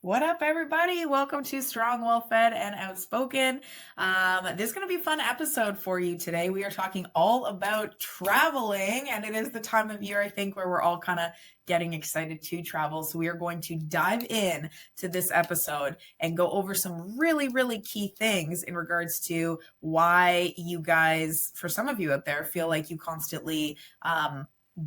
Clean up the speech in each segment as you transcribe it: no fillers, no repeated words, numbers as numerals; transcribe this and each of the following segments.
What up, everybody? Welcome to Strong, Well-Fed, and Outspoken. This is going to be a fun episode for you today. We are talking all about traveling, and it is the time of year, I think, where we're all kind of getting excited to travel. So we are going to dive in to this episode and go over some really, really key things in regards to why you guys, for some of you out there, feel like you constantly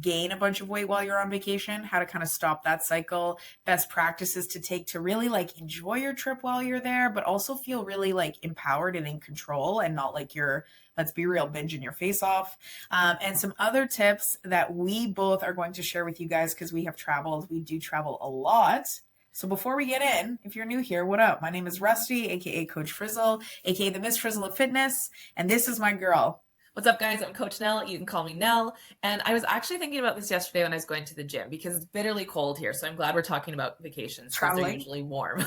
gain a bunch of weight while you're on vacation, how to kind of stop that cycle, best practices to take to really like enjoy your trip while you're there, but also feel really like empowered and in control and not like you're, let's be real, binging your face off. And some other tips that we both are going to share with you guys because we have traveled. We do travel a lot. So before we get in, if you're new here, what up? My name is Rusty, aka Coach Frizzle, aka the Miss Frizzle of Fitness, and this is my girl. What's up, guys? I'm Coach Nel. You can call me Nell. And I was actually thinking about this yesterday when I was going to the gym because it's bitterly cold here. So I'm glad we're talking about vacations because they're usually warm.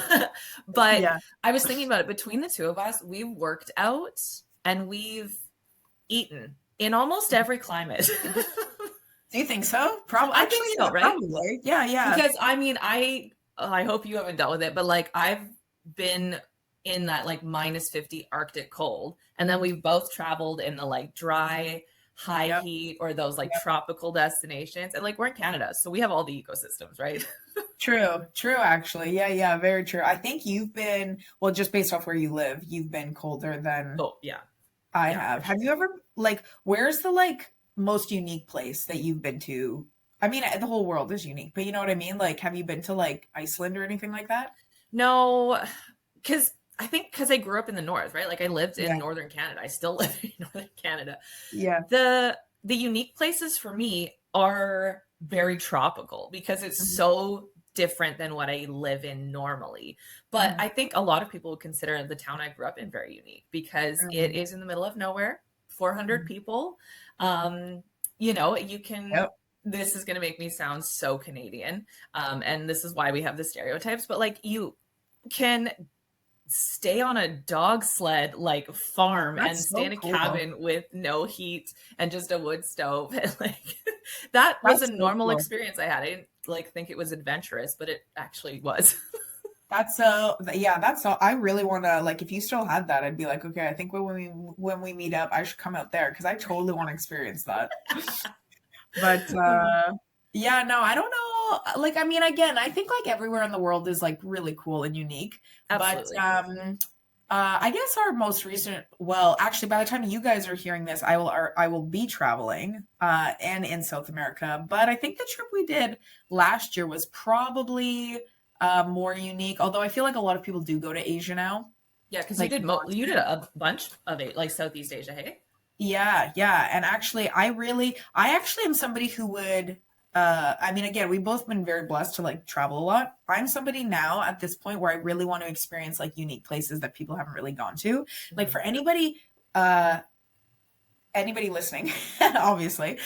But yeah. I was thinking about it. Between the two of us, we've worked out and we've eaten in almost every climate. Do you think so? Probably. I think so, right? Probably. Yeah. Because I mean, I hope you haven't dealt with it, but like I've been in that like -50 Arctic cold. And then we've both traveled in the like dry, high heat or those like tropical destinations. And like we're in Canada, so we have all the ecosystems, right? True, actually. Yeah, very true. I think you've been, well, just based off where you live, you've been colder than I have. Have you ever, like, where's the like most unique place that you've been to? I mean, the whole world is unique, but you know what I mean? Like, have you been to like Iceland or anything like that? No, because I think because I grew up in the north, right? Like I lived in northern Canada. I still live in northern Canada. Yeah. The unique places for me are very tropical because it's so different than what I live in normally. But I think a lot of people would consider the town I grew up in very unique because it is in the middle of nowhere, 400 people. You know, you can this is going to make me sound so Canadian. And this is why we have the stereotypes, but like you can stay on a dog sled like farm and stay in a cabin with no heat and just a wood stove. And like that was a normal experience I had. I didn't like think it was adventurous, but it actually was. That's I really want to, like, if you still had that, I'd be like, okay, I think when we meet up, I should come out there because I totally want to experience that. But yeah, no, I don't know. Like, I mean, again, I think like everywhere in the world is like really cool and unique. Absolutely. But I guess our most recent, well, actually, by the time you guys are hearing this, I will be traveling and in South America. But I think the trip we did last year was probably more unique. Although I feel like a lot of people do go to Asia now. Yeah, because like, you did a bunch of it, like Southeast Asia, hey? Yeah. And actually, I actually am somebody who would. I mean, again, we've both been very blessed to like travel a lot. I'm somebody now at this point where I really want to experience like unique places that people haven't really gone to. Like for anybody listening, obviously,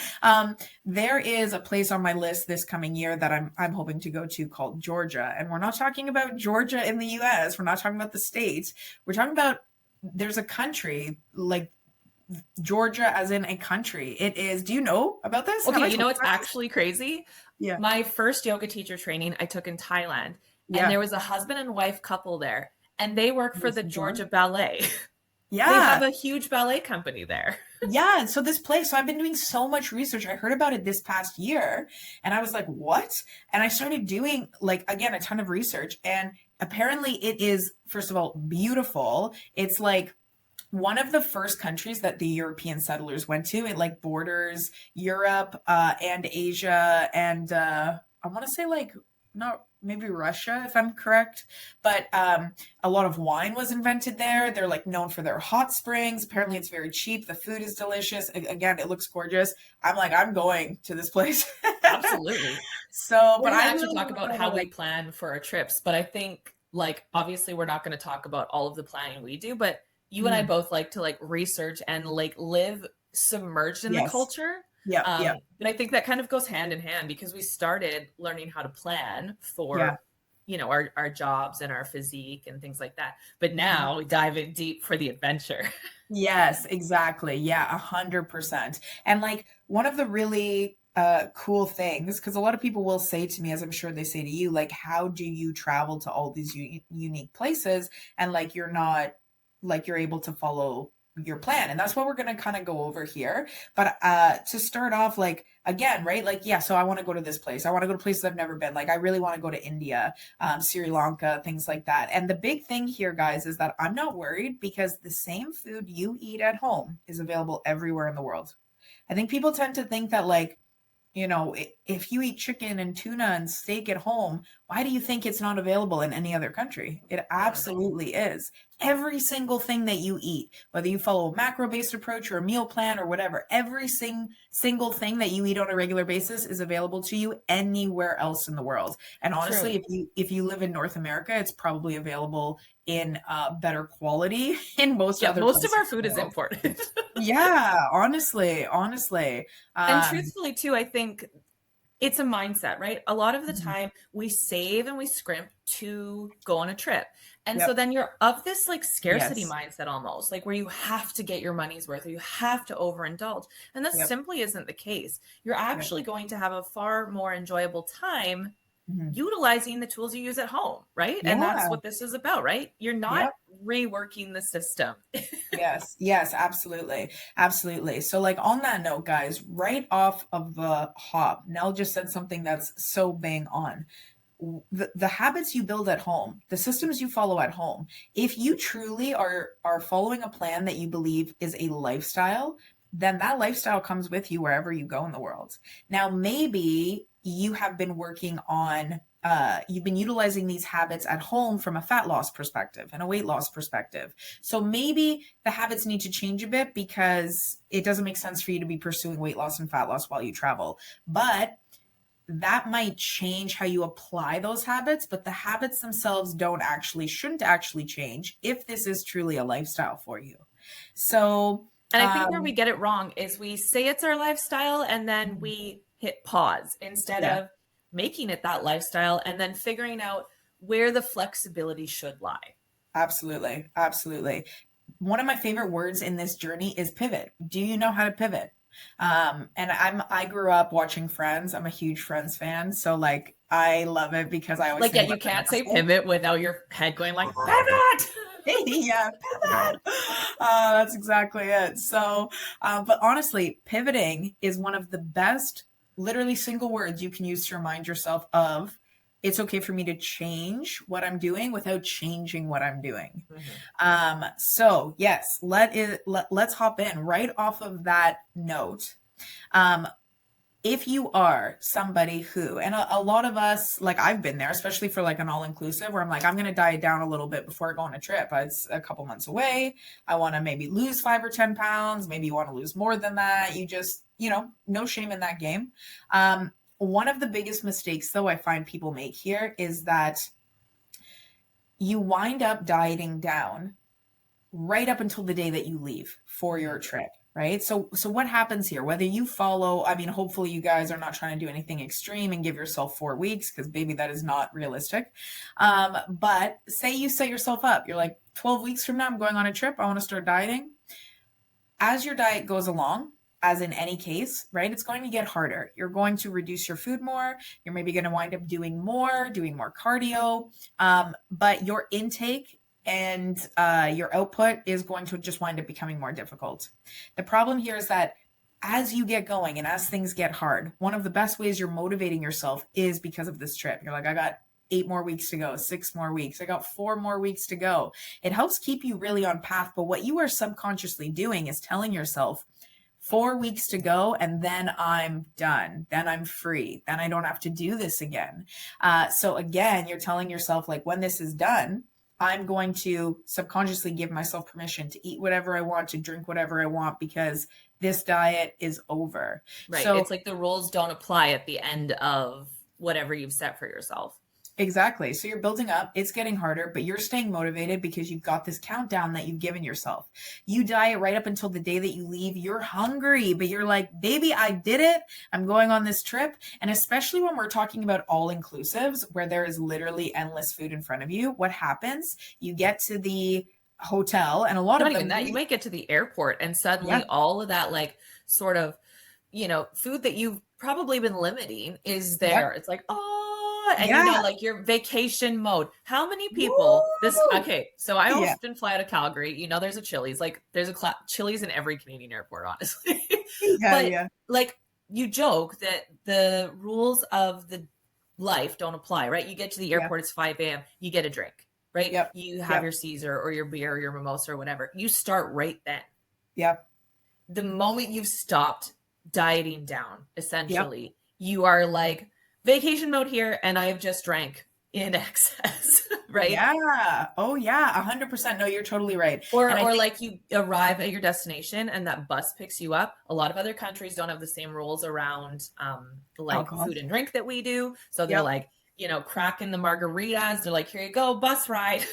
there is a place on my list this coming year that I'm hoping to go to called Georgia. And we're not talking about Georgia in the US. We're not talking about the States. We're talking about, there's a country like Georgia as in a country. It is. Do you know about this? Okay, you know it's actually crazy? Yeah. My first yoga teacher training I took in Thailand. And there was a husband and wife couple there. And they work for the Georgia Ballet. Yeah. They have a huge ballet company there. Yeah. So this place, so I've been doing so much research. I heard about it this past year and I was like, what? And I started doing like, again, a ton of research. And apparently it is, first of all, beautiful. It's like one of the first countries that the European settlers went to. It like borders Europe and Asia and I want to say like maybe Russia if I'm correct, but a lot of wine was invented there. They're like known for their hot springs. Apparently it's very cheap. The food is delicious. Again, it looks gorgeous. I'm like, I'm going to this place. Absolutely. So, but I actually talk about how we plan for our trips, but I think like obviously we're not going to talk about all of the planning we do, but you and I both like to like research and like live submerged in the culture. Yeah. But I think that kind of goes hand in hand because we started learning how to plan for, you know, our jobs and our physique and things like that. But now we dive in deep for the adventure. Yes, exactly. Yeah, 100%. And like one of the really cool things, because a lot of people will say to me, as I'm sure they say to you, like, how do you travel to all these unique places and like you're not like you're able to follow your plan? And that's what we're going to kind of go over here. But to start off, like, again, right, like, yeah, so I want to go to this place, I want to go to places I've never been, like I really want to go to India, Sri Lanka, things like that. And the big thing here, guys, is that I'm not worried, because the same food you eat at home is available everywhere in the world. I think people tend to think that, like, you know, if you eat chicken and tuna and steak at home, why do you think it's not available in any other country? It absolutely is. Every single thing that you eat, whether you follow a macro-based approach or a meal plan or whatever, every single thing that you eat on a regular basis is available to you anywhere else in the world. And honestly, if you live in North America, it's probably available in better quality in most other most of places our food is imported. Yeah, honestly. And truthfully too, I think it's a mindset, right? A lot of the time we save and we scrimp to go on a trip. And so then you're of this like scarcity mindset almost, like where you have to get your money's worth or you have to overindulge. And this simply isn't the case. You're actually going to have a far more enjoyable time utilizing the tools you use at home, right? And that's what this is about, right? You're not reworking the system. Yes, absolutely. So, like, on that note, guys, right off of the hop, Nell just said something that's so bang on. The habits you build at home, the systems you follow at home, if you truly are following a plan that you believe is a lifestyle, then that lifestyle comes with you wherever you go in the world. Now, maybe you have been working on you've been utilizing these habits at home from a fat loss perspective and a weight loss perspective. So maybe the habits need to change a bit, because it doesn't make sense for you to be pursuing weight loss and fat loss while you travel. But that might change how you apply those habits, but the habits themselves shouldn't actually change if this is truly a lifestyle for you. So, and I think where we get it wrong is we say it's our lifestyle and then we hit pause instead of making it that lifestyle and then figuring out where the flexibility should lie. Absolutely. One of my favorite words in this journey is pivot. Do you know how to pivot? And I grew up watching Friends. I'm a huge Friends fan. So like, I love it because I always you can't say pivot without your head going like pivot. Yeah, pivot. That's exactly it. So, but honestly, pivoting is one of the best, literally single words you can use to remind yourself of, it's okay for me to change what I'm doing without changing what I'm doing. So yes, let's hop in right off of that note. If you are somebody who, and a lot of us, like I've been there, especially for like an all-inclusive where I'm like, I'm going to diet down a little bit before I go on a trip. It's a couple months away. I want to maybe lose 5 or 10 pounds. Maybe you want to lose more than that. You just, no shame in that game. One of the biggest mistakes though I find people make here is that you wind up dieting down right up until the day that you leave for your trip. Right. So what happens here, whether you follow, I mean, hopefully you guys are not trying to do anything extreme and give yourself 4 weeks, because baby, that is not realistic. But say you set yourself up, you're like 12 weeks from now, I'm going on a trip. I want to start dieting. As your diet goes along, as in any case, right, it's going to get harder. You're going to reduce your food more. You're maybe going to wind up doing more cardio. But your intake and your output is going to just wind up becoming more difficult. The problem here is that as you get going and as things get hard, one of the best ways you're motivating yourself is because of this trip. You're like, I got 8 more weeks to go, 6 more weeks. I got 4 more weeks to go. It helps keep you really on path. But what you are subconsciously doing is telling yourself 4 weeks to go, and then I'm done. Then I'm free. Then I don't have to do this again. So again, you're telling yourself, like, when this is done, I'm going to subconsciously give myself permission to eat whatever I want, to drink whatever I want, because this diet is over. Right. So it's like the rules don't apply at the end of whatever you've set for yourself. Exactly. So you're building up, it's getting harder, but you're staying motivated because you've got this countdown that you've given yourself. You diet right up until the day that you leave. You're hungry, but you're like, baby, I did it. I'm going on this trip. And especially when we're talking about all inclusives, where there is literally endless food in front of you, what happens? You get to the hotel, and a lot of them, not even that, you might get to the airport and suddenly all of that, like, sort of, food that you've probably been limiting is Yep. there. It's like, oh, and Yeah. like your vacation mode. How many people Woo! okay, so I Yeah. often fly out of Calgary. There's a Chili's. Like there's a Chili's in every Canadian airport, honestly. Yeah. But Yeah. like you joke that the rules of the life don't apply, right? You get to the Yeah. airport, it's 5 a.m., you get a drink, right? Yep. You have Yep. your Caesar or your beer or your mimosa or whatever. You start right then. Yep. The moment you've stopped dieting down, Yep. essentially, you are like vacation mode here, and I have just drank in excess, right? Yeah. Oh yeah. 100%. No, you're totally right. And I Or think like you arrive at your destination and that bus picks you up. A lot of other countries don't have the same rules around like alcohol. food and drink that we do. So they're Yep. like, cracking the margaritas. They're like, here you go, bus ride.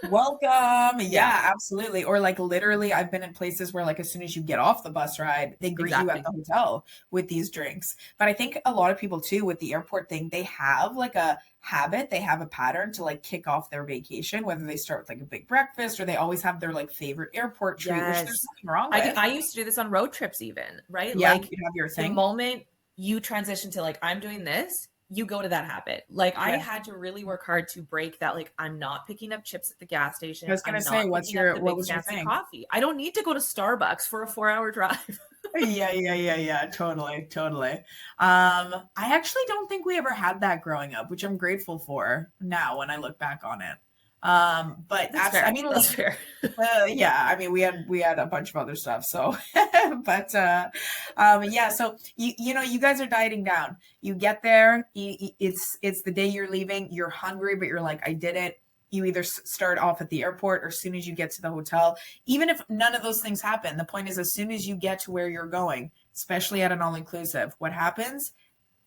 Welcome. Yeah, Yeah, absolutely. Or like literally, I've been in places where like as soon as you get off the bus ride, they greet you at exactly. the hotel with these drinks. But I think a lot of people too with the airport thing, they have like a habit, they have a pattern to like kick off their vacation, whether they start with like a big breakfast or they always have their like favorite airport treat, which there's Yes. nothing wrong with. I used to do this on road trips even, right? Yeah, Like you have your the thing. moment you transition to like, I'm doing this, you go to that habit. Like I Yeah. had to really work hard to break that. Like I'm not picking up chips at the gas I station. was gonna I'm say, not picking up the what big was your fancy thing? coffee. I don't need to go to Starbucks for a 4-hour drive. Yeah, yeah, yeah, yeah. Totally, totally. I actually don't think we ever had that growing up, which I'm grateful for now when I look back on it. But That's actually, I fair. mean, That's like, fair. yeah, I mean, we had a bunch of other stuff. So, but yeah. So you guys are dieting down. You get there. It's the day you're leaving. You're hungry, but you're like, I did it. You either start off at the airport or as soon as you get to the hotel. Even if none of those things happen, the point is as soon as you get to where you're going, especially at an all-inclusive, what happens?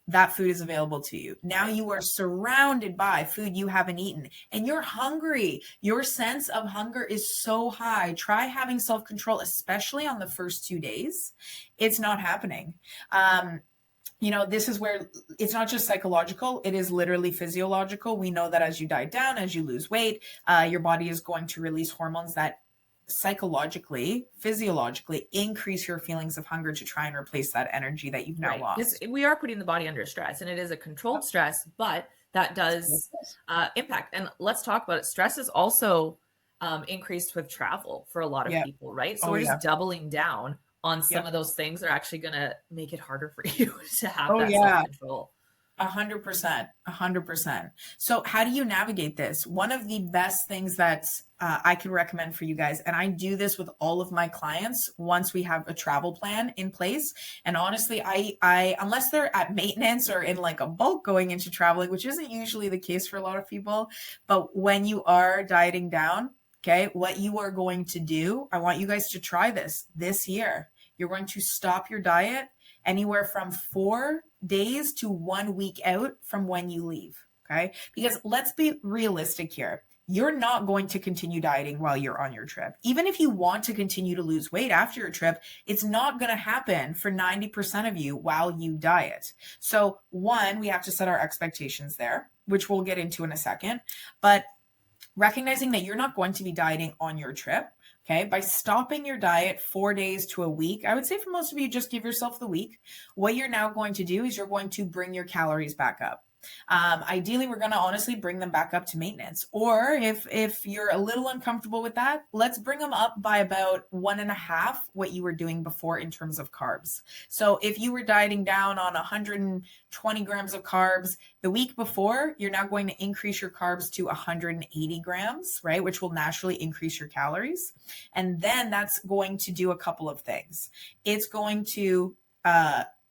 That food is available to you. Now you are surrounded by food you haven't eaten and you're hungry. Your sense of hunger is so high. Try having self-control, especially on the first 2 days. It's not happening. This is where it's not just psychological, it is literally physiological. We know that as you diet down, as you lose weight, your body is going to release hormones that psychologically, physiologically increase your feelings of hunger to try and replace that energy that you've now Right. Because lost. we are putting the body under stress and it is a controlled stress, but that does impact. And let's talk about it. Stress is also increased with travel for a lot of Yeah. people, right? So Oh we're yeah. just doubling down on some Yep. of those things that are actually going to make it harder for you to have Oh that yeah. self-control. 100%. 100%. So how do you navigate this? One of the best things that I can recommend for you guys, and I do this with all of my clients once we have a travel plan in place. And honestly, I unless they're at maintenance or in like a bulk going into traveling, which isn't usually the case for a lot of people, but when you are dieting down, okay, what you are going to do, I want you guys to try this year. You're going to stop your diet anywhere from 4 days to 1 week out from when you leave. Okay. Because let's be realistic here. You're not going to continue dieting while you're on your trip. Even if you want to continue to lose weight after your trip, it's not going to happen for 90% of you while you diet. So, one, we have to set our expectations there, which we'll get into in a second. But recognizing that you're not going to be dieting on your trip. Okay. By stopping your diet 4 days to a week, I would say for most of you, just give yourself the week. What you're now going to do is you're going to bring your calories back up. Ideally, we're going to honestly bring them back up to maintenance. Or if you're a little uncomfortable with that, let's bring them up by about 1.5 what you were doing before in terms of carbs. So if you were dieting down on 120 grams of carbs the week before, you're now going to increase your carbs to 180 grams, right? Which will naturally increase your calories. And then that's going to do a couple of things. It's going to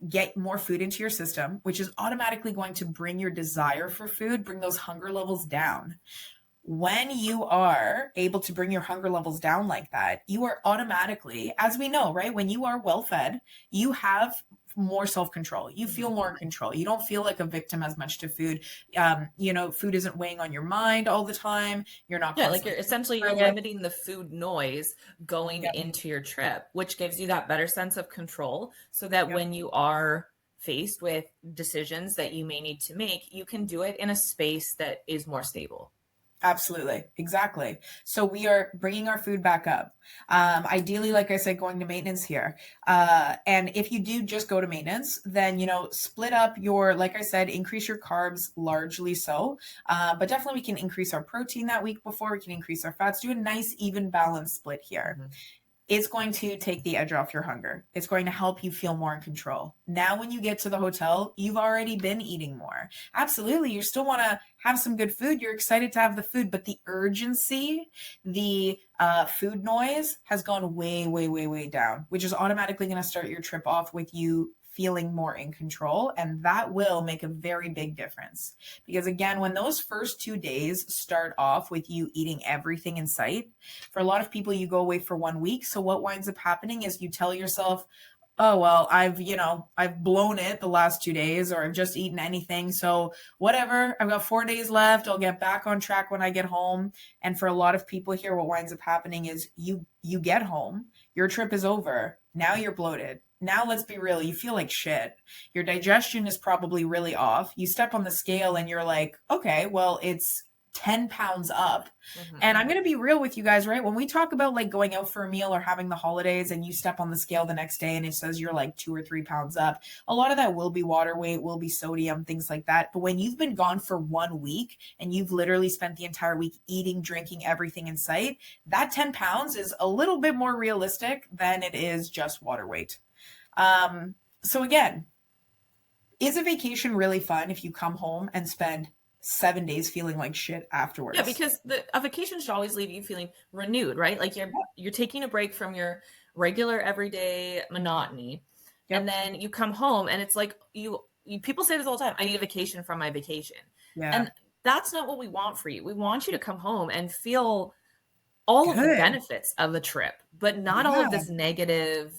get more food into your system, which is automatically going to bring your desire for food, bring those hunger levels down. When you are able to bring your hunger levels down like that, you are automatically, as we know, right? When you are well fed, you have more self-control. You feel more in control. You don't feel like a victim as much to food. Food isn't weighing on your mind all the time. You're not. Yeah, like you're limiting the food noise going Yep. into your trip, which gives you that better sense of control so that Yep. when you are faced with decisions that you may need to make, you can do it in a space that is more stable. Absolutely. Exactly. So we are bringing our food back up. Ideally, like I said, going to maintenance here. And if you do just go to maintenance, then, split up your, like I said, increase your carbs largely so. But definitely we can increase our protein that week before. We can increase our fats, do a nice even balance split here. Mhm. It's going to take the edge off your hunger. It's going to help you feel more in control. Now, when you get to the hotel, you've already been eating more. Absolutely. You still want to have some good food. You're excited to have the food, but the urgency, the food noise has gone way, way, way, way down, which is automatically going to start your trip off with you feeling more in control. And that will make a very big difference. Because again, when those first 2 days start off with you eating everything in sight, for a lot of people, you go away for 1 week. So what winds up happening is you tell yourself, oh, well, I've blown it the last 2 days, or I've just eaten anything. So whatever, I've got 4 days left. I'll get back on track when I get home. And for a lot of people here, what winds up happening is you get home, your trip is over. Now you're bloated. Now let's be real, you feel like shit. Your digestion is probably really off. You step on the scale and you're like, okay, well, it's 10 pounds up. Mhm. And I'm going to be real with you guys, right? When we talk about like going out for a meal or having the holidays and you step on the scale the next day and it says you're like 2 or 3 pounds up, a lot of that will be water weight, will be sodium, things like that. But when you've been gone for 1 week and you've literally spent the entire week eating, drinking, everything in sight, that 10 pounds is a little bit more realistic than it is just water weight. So again, is a vacation really fun if you come home and spend 7 days feeling like shit afterwards? Yeah, because a vacation should always leave you feeling renewed, right? Like you're taking a break from your regular everyday monotony. Yep. And then you come home and it's like you people say this all the time, I need a vacation from my vacation. Yeah. And that's not what we want for you. We want you to come home and feel all of the Good. benefits of the trip, but not all of this negative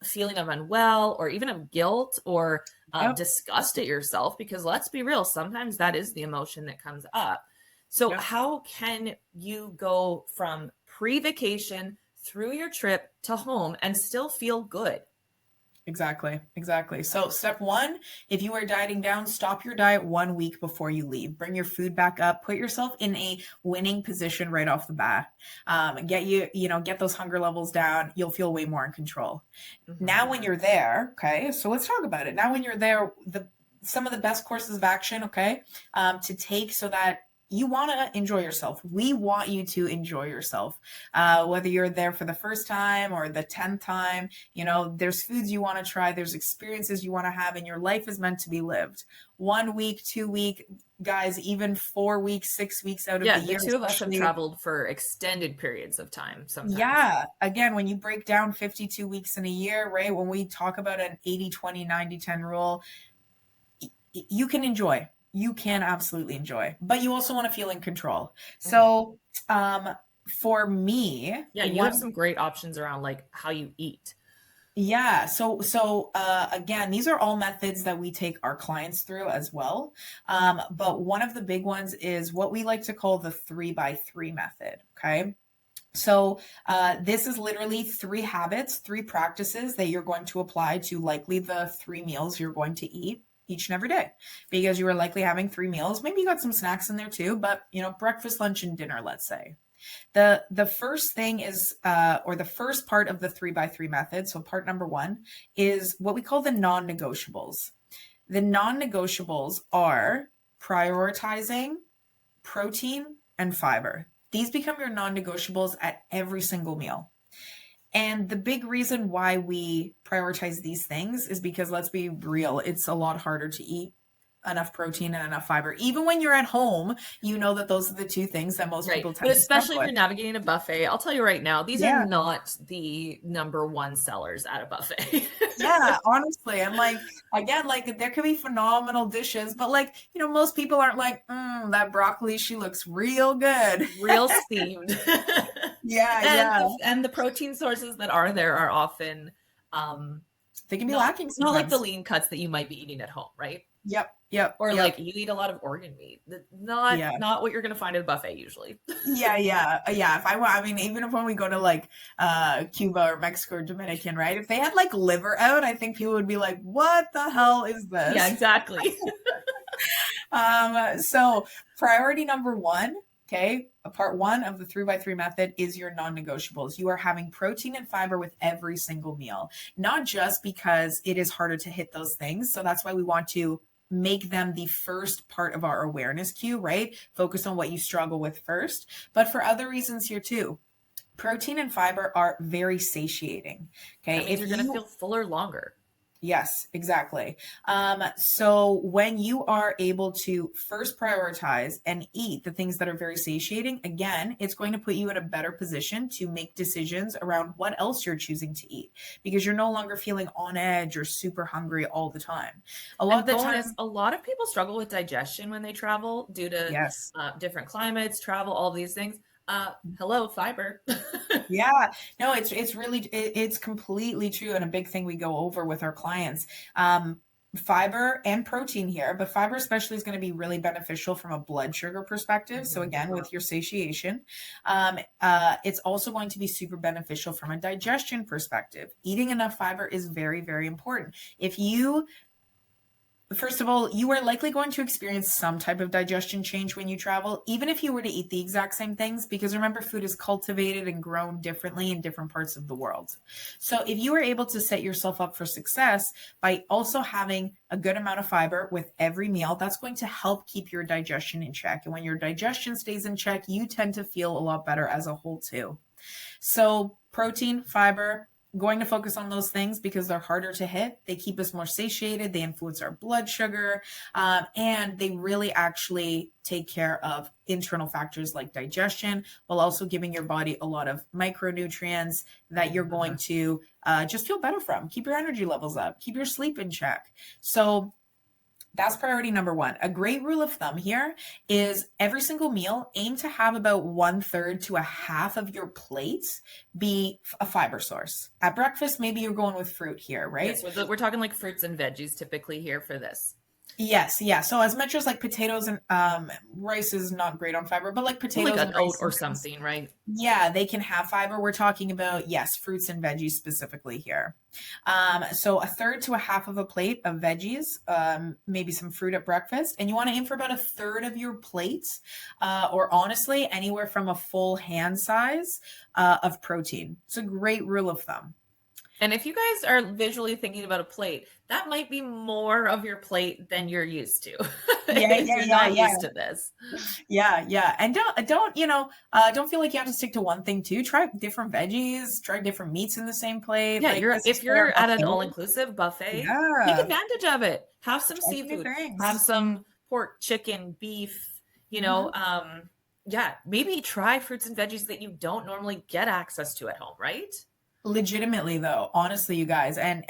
feeling of unwell or even of guilt or Yep. disgust at yourself, because let's be real, sometimes that is the emotion that comes up. So Yep. how can you go from pre-vacation through your trip to home and still feel good? Exactly. So step one, if you are dieting down, stop your diet 1 week before you leave. Bring your food back up. Put yourself in a winning position right off the bat. Get those hunger levels down. You'll feel way more in control. Mm-hmm. Now, when you're there, okay, so let's talk about it. Now, when you're there, some of the best courses of action, okay, to take so that you want to enjoy yourself. We want you to enjoy yourself. Whether you're there for the first time or the 10th time, there's foods you want to try. There's experiences you want to have, and your life is meant to be lived. 1 week, 2 week, guys, even 4 weeks, 6 weeks out of the year. The two of us have traveled for extended periods of time sometimes. Yeah. Again, when you break down 52 weeks in a year, right? When we talk about an 80-20, 90-10 rule, you can enjoy. You can absolutely enjoy, but you also want to feel in control. So, for me, you have some great options around like how you eat. Yeah. So again, these are all methods that we take our clients through as well. But one of the big ones is what we like to call the 3x3 method. Okay. So this is literally 3 habits, 3 practices that you're going to apply to likely the 3 meals you're going to eat each and every day, because you are likely having 3 meals. Maybe you got some snacks in there too, but breakfast, lunch, and dinner, let's say. The first thing is, or the first part of the 3x3 method, so part number 1, is what we call the non-negotiables. The non-negotiables are prioritizing protein and fiber. These become your non-negotiables at every single meal. And the big reason why we prioritize these things is because, let's be real, it's a lot harder to eat enough protein and enough fiber. Even when you're at home, you know that those are the 2 things that most people tend but to especially if you're navigating a buffet, I'll tell you right now, these are not the number 1 sellers at a buffet. Yeah, honestly. And again, there could be phenomenal dishes, but most people aren't like, that broccoli, she looks real good. Real steamed. And the protein sources that are there are often they can be lacking sometimes. Not like the lean cuts that you might be eating at home, right? Yep. Or like you eat a lot of organ meat. Not what you're going to find at a buffet usually. Yeah. Even if when we go to Cuba or Mexico or Dominican, right? If they had liver out, I think people would be like, what the hell is this? Yeah, exactly. So priority number 1, Okay. Part one of the 3x3 method is your non-negotiables. You are having protein and fiber with every single meal, not just because it is harder to hit those things. So that's why we want to make them the first part of our awareness cue, right? Focus on what you struggle with first, but for other reasons here too. Protein and fiber are very satiating. Okay. That means you're going to feel fuller longer. Yes, exactly. So when you are able to first prioritize and eat the things that are very satiating, again, it's going to put you in a better position to make decisions around what else you're choosing to eat, because you're no longer feeling on edge or super hungry all the time. A lot of people struggle with digestion when they travel due to yes. Different climates, travel, all these things. Hello, fiber. Yeah, no, it's completely true. And a big thing we go over with our clients, fiber and protein here, but fiber especially is going to be really beneficial from a blood sugar perspective. So again, with your satiation, it's also going to be super beneficial from a digestion perspective. Eating enough fiber is very, very important. First of all, you are likely going to experience some type of digestion change when you travel, even if you were to eat the exact same things, because remember, food is cultivated and grown differently in different parts of the world. So if you are able to set yourself up for success by also having a good amount of fiber with every meal, that's going to help keep your digestion in check. And when your digestion stays in check, you tend to feel a lot better as a whole too. So protein, fiber, going to focus on those things because they're harder to hit. They keep us more satiated. They influence our blood sugar. And they really actually take care of internal factors like digestion, while also giving your body a lot of micronutrients that you're going to just feel better from. Keep your energy levels up. Keep your sleep in check. So that's priority number one. A great rule of thumb here is every single meal, aim to have about 1/3 to a half of your plate be a fiber source. At breakfast, maybe you're going with fruit here, right? Yes, we're talking like fruits and veggies typically here for this. Yes, yeah. So as much as like potatoes and rice is not great on fiber, but like potatoes like and an oat rice or something, right? Yeah, they can have fiber. We're talking about, yes, fruits and veggies specifically here. So 1/3 to a half of a plate of veggies, maybe some fruit at breakfast, and you want to aim for about 1/3 of your plate, or honestly, anywhere from a full hand size of protein. It's a great rule of thumb. And if you guys are visually thinking about a plate, that might be more of your plate than you're used to. You're not used to this. Yeah. And don't feel like you have to stick to one thing too. Try different veggies, try different meats in the same plate. Yeah, Like if you're at an all-inclusive buffet, take yeah, advantage of it. Have some try new seafood, things. have some pork, chicken, beef, yeah, maybe try fruits and veggies that you don't normally get access to at home, right? Legitimately though, honestly, you guys, and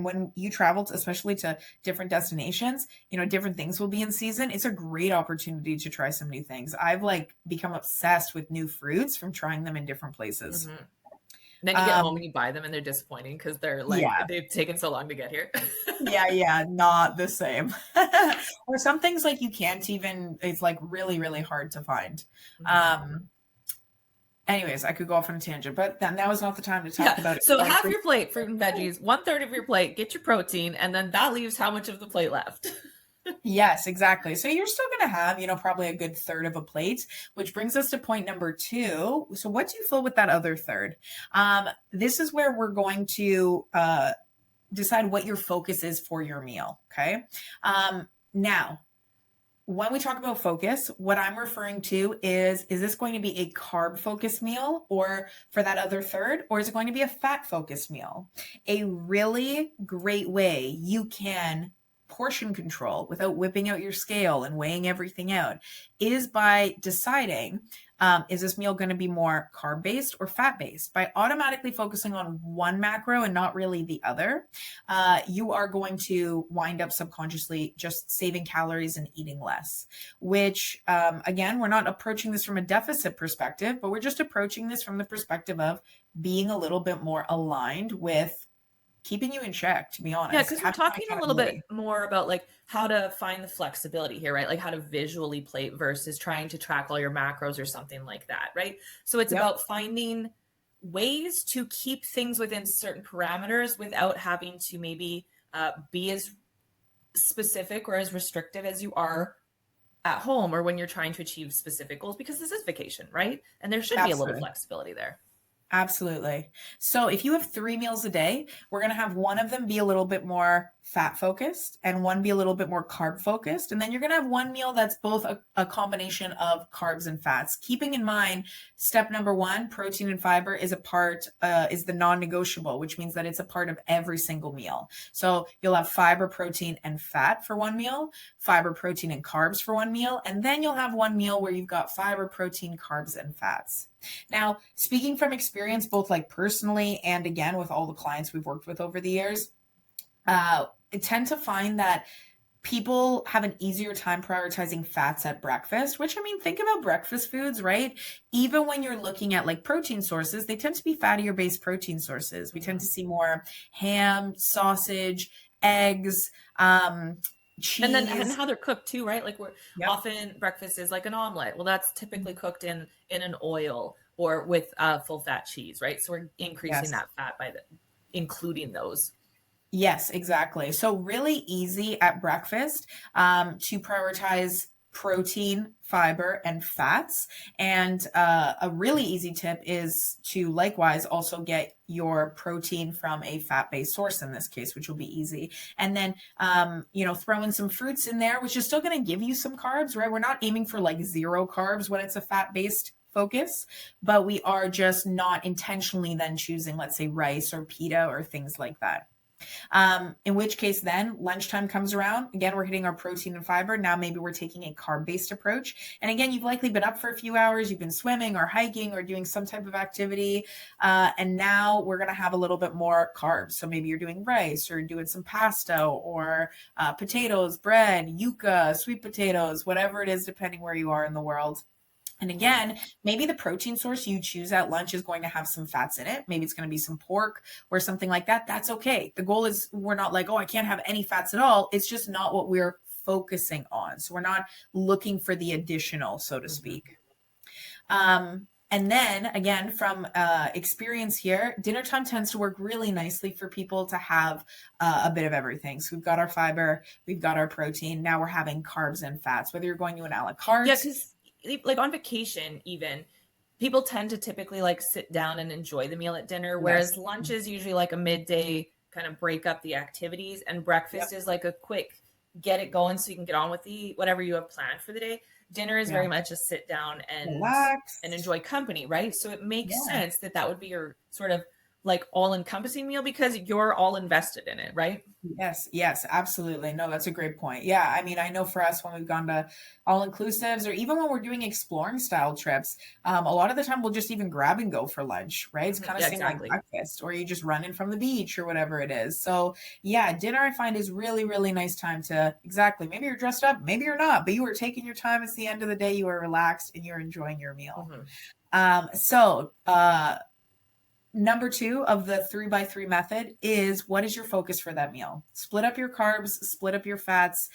when you travel to, especially to different destinations, different things will be in season. It's a great opportunity to try some new things. I've like become obsessed with new fruits from trying them in different places. Mm-hmm. Then you get home and you buy them and they're disappointing because they're like, they've taken so long to get here. Yeah, not the same. Or some things like you can't even, it's like really, really hard to find. Anyways, I could go off on a tangent, but now is not the time to talk about it. So half your plate, fruit and veggies, 1/3 of your plate, get your protein, and then that leaves how much of the plate left? Yes, exactly. So you're still going to have, probably a good 1/3 of a plate, which brings us to point number 2. So what do you fill with that other 1/3? This is where we're going to decide what your focus is for your meal. Okay. Now, when we talk about focus, what I'm referring to is this going to be a carb focused meal or for that other 1/3, or is it going to be a fat focused meal? A really great way you can portion control without whipping out your scale and weighing everything out is by deciding, is this meal going to be more carb based or fat based? By automatically focusing on one macro and not really the other, you are going to wind up subconsciously just saving calories and eating less, which again, we're not approaching this from a deficit perspective, but we're just approaching this from the perspective of being a little bit more aligned with keeping you in check, to be honest. Yeah, because we're talking a little bit more about like how to find the flexibility here, right? Like how to visually plate versus trying to track all your macros or something like that, right? So it's about finding ways to keep things within certain parameters without having to maybe be as specific or as restrictive as you are at home or when you're trying to achieve specific goals, because this is vacation, right? And there should be a little Absolutely. flexibility there. Absolutely. So if you have 3 meals a day, we're going to have one of them be a little bit more fat focused and one be a little bit more carb focused. And then you're going to have one meal that's both a combination of carbs and fats. Keeping in mind, step number one, protein and fiber is is the non-negotiable, which means that it's a part of every single meal. So you'll have fiber, protein, and fat for one meal, fiber, protein, and carbs for one meal. And then you'll have one meal where you've got fiber, protein, carbs, and fats. Now, speaking from experience, both like personally and again with all the clients we've worked with over the years, I tend to find that people have an easier time prioritizing fats at breakfast, which I mean, think about breakfast foods, right? Even when you're looking at like protein sources, they tend to be fattier based protein sources. We tend to see more ham, sausage, eggs, cheese. And how they're cooked too, right? Like Yep. often breakfast is like an omelet. Well, that's typically cooked in an oil or with full fat cheese, right? So we're increasing Yes. that fat by including those. Yes, exactly. So really easy at breakfast to prioritize protein, fiber, and fats. And a really easy tip is to likewise also get your protein from a fat-based source in this case, which will be easy. And then, throw in some fruits in there, which is still going to give you some carbs, right? We're not aiming for like 0 carbs when it's a fat-based focus, but we are just not intentionally then choosing, let's say, rice or pita or things like that. In which case then lunchtime comes around. Again, we're hitting our protein and fiber. Now maybe we're taking a carb-based approach. And again, you've likely been up for a few hours. You've been swimming or hiking or doing some type of activity. And now we're going to have a little bit more carbs. So maybe you're doing rice or doing some pasta or potatoes, bread, yuca, sweet potatoes, whatever it is, depending where you are in the world. And again, maybe the protein source you choose at lunch is going to have some fats in it. Maybe it's going to be some pork or something like that. That's okay. The goal is we're not like, oh, I can't have any fats at all. It's just not what we're focusing on. So we're not looking for the additional, so to speak. And then again, from experience here, dinner time tends to work really nicely for people to have a bit of everything. So we've got our fiber, we've got our protein. Now we're having carbs and fats, whether you're going to an a la carte. Yeah, because like on vacation, even people tend to typically like sit down and enjoy the meal at dinner, whereas lunch is usually like a midday kind of break up the activities, and breakfast is like a quick get it going so you can get on with whatever you have planned for the day. Dinner is very much a sit down and relax and enjoy company, right? So it makes sense that would be your sort of like all-encompassing meal because you're all invested in it, right? Yes, absolutely. No, that's a great point. Yeah, I mean, I know for us when we've gone to all-inclusives or even when we're doing exploring style trips, a lot of the time we'll just even grab and go for lunch, right? It's kind of same like breakfast, or you just run in from the beach or whatever it is. So yeah, dinner I find is really, really nice time to maybe you're dressed up, maybe you're not, but you are taking your time. It's the end of the day, you are relaxed and you're enjoying your meal. Number 2 of the 3x3 method is, what is your focus for that meal? Split up your carbs, split up your fats.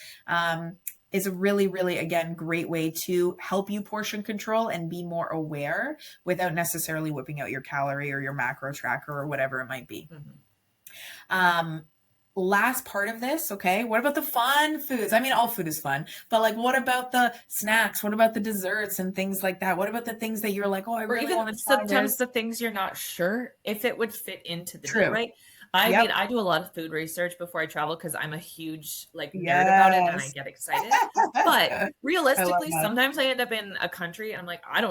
Is a really, really, again, great way to help you portion control and be more aware without necessarily whipping out your calorie or your macro tracker or whatever it might be. Last part of this, okay, what about the fun foods? I mean, all food is fun, but like, what about the snacks? What about the desserts and things like that? What about the things that you're like, oh, I really want to try sometimes this? the things you're not sure if it would fit into the meal, right? I mean, I do a lot of food research before I travel because I'm a huge nerd about it and I get excited. But realistically, sometimes I end up in a country and I'm like, I